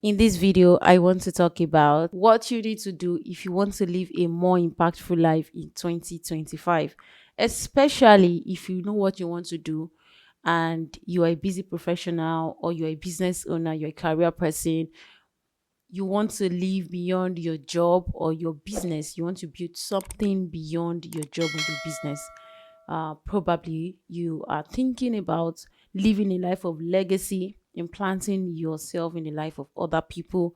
In this video, I want to talk about what you need to do if you want to live a more impactful life in 2025, especially if you know what you want to do and you are a busy professional or you're a business owner, you're a career person, you want to live beyond your job or your business, you want to build something beyond your job or your business. Probably you are thinking about living a life of legacy, implanting yourself in the life of other people,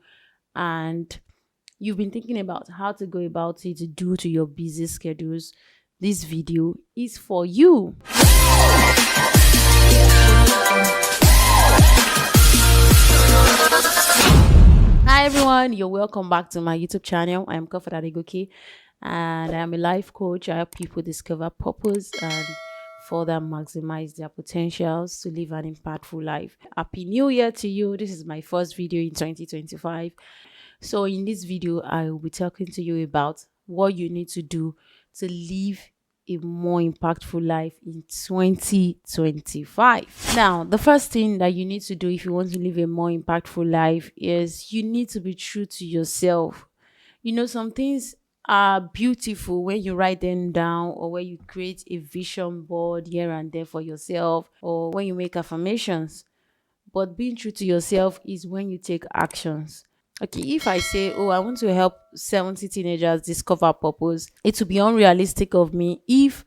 and you've been thinking about how to go about it due to your busy schedules. This video is for you. Hi everyone, you're welcome back to my YouTube channel. I am Comfort Adegoke and I am a life coach. I help people discover purpose and further maximize their potentials to live an impactful life. Happy New Year to you. This is my first video in 2025. So in this video, I will be talking to you about what you need to do to live a more impactful life in 2025. Now, the first thing that you need to do if you want to live a more impactful life is you need to be true to yourself. You know, some things are beautiful when you write them down or when you create a vision board here and there for yourself or when you make affirmations. But being true to yourself is when you take actions. Okay, if I say, oh, I want to help 70 teenagers discover purpose, it will be unrealistic of me if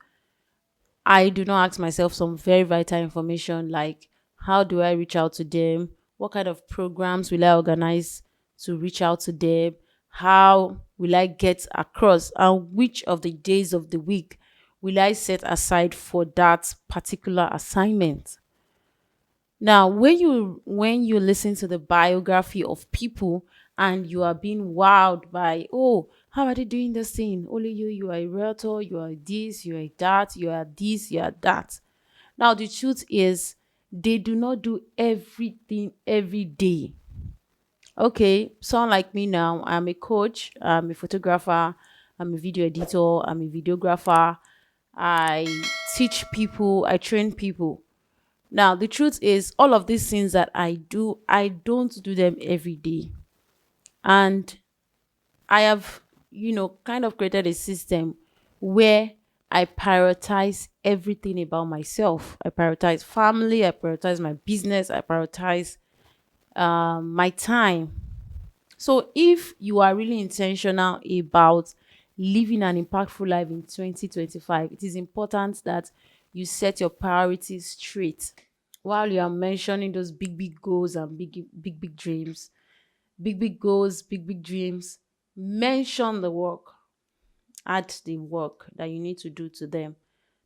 I do not ask myself some very vital information like how do I reach out to them? What kind of programs will I organize to reach out to them? How will I get across? And which of the days of the week will I set aside for that particular assignment? Now, when you listen to the biography of people and you are being wowed by, oh, how are they doing this thing? Only you are a realtor, you are this, you are that, you are this, you are that. Now, the truth is, they do not do everything every day. Okay, someone like me now, I'm a coach, I'm a photographer, I'm a video editor, I'm a videographer. I teach people, I train people. Now, the truth is, all of these things that I don't do them every day. And I have, kind of created a system where I prioritize everything about myself. I prioritize family, I prioritize my business, I prioritize my time. So, if you are really intentional about living an impactful life in 2025, it is important that you set your priorities straight while you are mentioning those big goals and big dreams. Big goals, big dreams, mention the work, add the work that you need to do to them.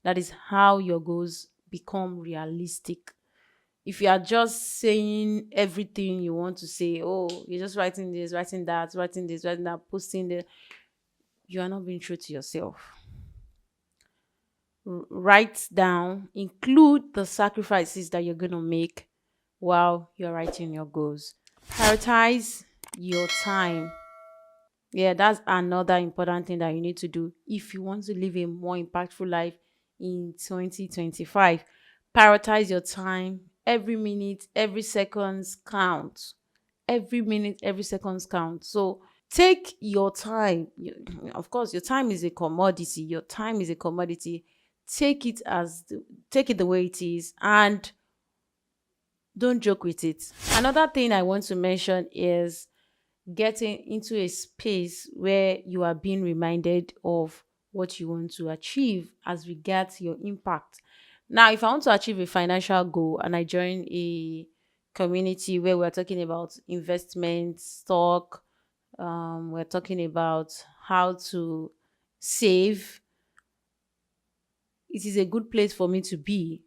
That is how your goals become realistic. If you are just saying everything you want to say, oh, you're just writing this, writing that, writing this, writing that, posting the, you are not being true to yourself. Write down, include the sacrifices that you're going to make while you're writing your goals. Prioritize your time. Yeah, that's another important thing that you need to do if you want to live a more impactful life in 2025. Prioritize your time. Every minute, every seconds count. Every minute, every seconds count. So take your time. Of course, your time is a commodity. Your time is a commodity. Take it take it the way it is, and don't joke with it. Another thing I want to mention is getting into a space where you are being reminded of what you want to achieve as regards your impact. Now, if I want to achieve a financial goal and I join a community where we're talking about investment, stock, we're talking about how to save, it is a good place for me to be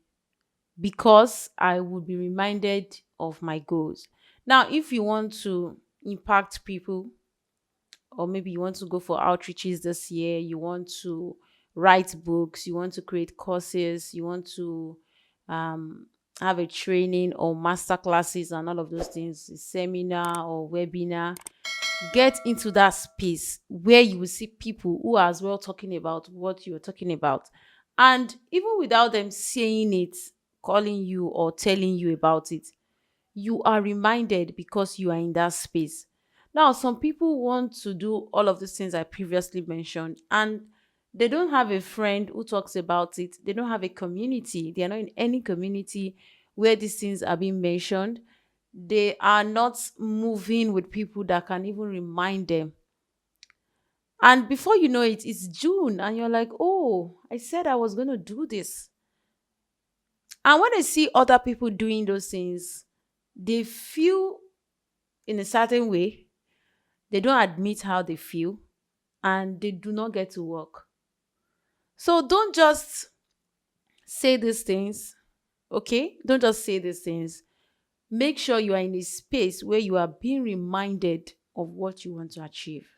because I would be reminded of my goals. Now, if you want to impact people, or maybe you want to go for outreaches this year, you want to write books, you want to create courses, you want to have a training or master classes and all of those things, a seminar or webinar, get into that space where you will see people who are as well talking about what you're talking about. And even without them saying it, calling you or telling you about it, You are reminded because you are in that space. Now, some people want to do all of these things I previously mentioned, and they don't have a friend who talks about it. They don't have a community. They are not in any community where these things are being mentioned. They are not moving with people that can even remind them. And before you know it, it's June, and you're like, oh, I said I was going to do this. And when I see other people doing those things, they feel in a certain way. They don't admit how they feel, and they do not get to work. So don't just say these things, okay? Don't just say these things. Make sure you are in a space where you are being reminded of what you want to achieve.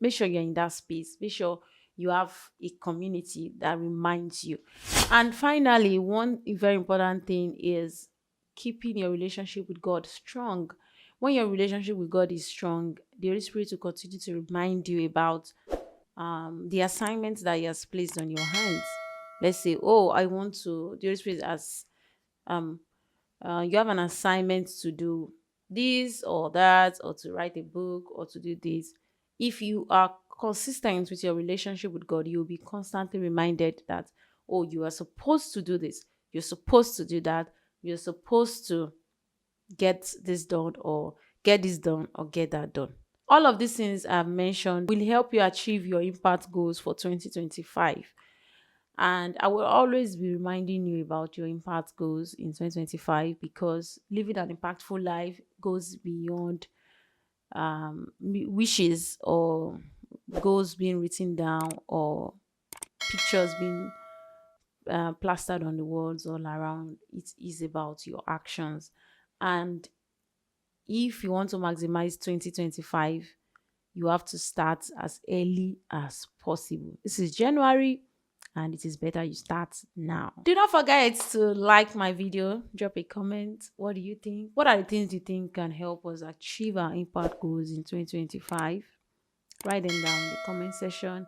Make sure you're in that space. Make sure you have a community that reminds you. And finally, one very important thing is keeping your relationship with God strong. When your relationship with God is strong, the Holy Spirit will continue to remind you about the assignments that He has placed on your hands. Let's say, oh, I want to, the Holy Spirit has, um, you have an assignment to do this or that, or to write a book, or to do this. If you are consistent with your relationship with God, you'll be constantly reminded that, oh, you are supposed to do this, you're supposed to do that, you're supposed to get this done, or get this done, or get that done. All of these things I've mentioned will help you achieve your impact goals for 2025. And I will always be reminding you about your impact goals in 2025, because living an impactful life goes beyond wishes or goals being written down, or pictures being plastered on the walls all around. It is about your actions. And if you want to maximize 2025, you have to start as early as possible. This is January, and it is better you start now. Do not forget to like my video, drop a comment. What do you think? What are the things you think can help us achieve our impact goals in 2025? Write them down in the comment section.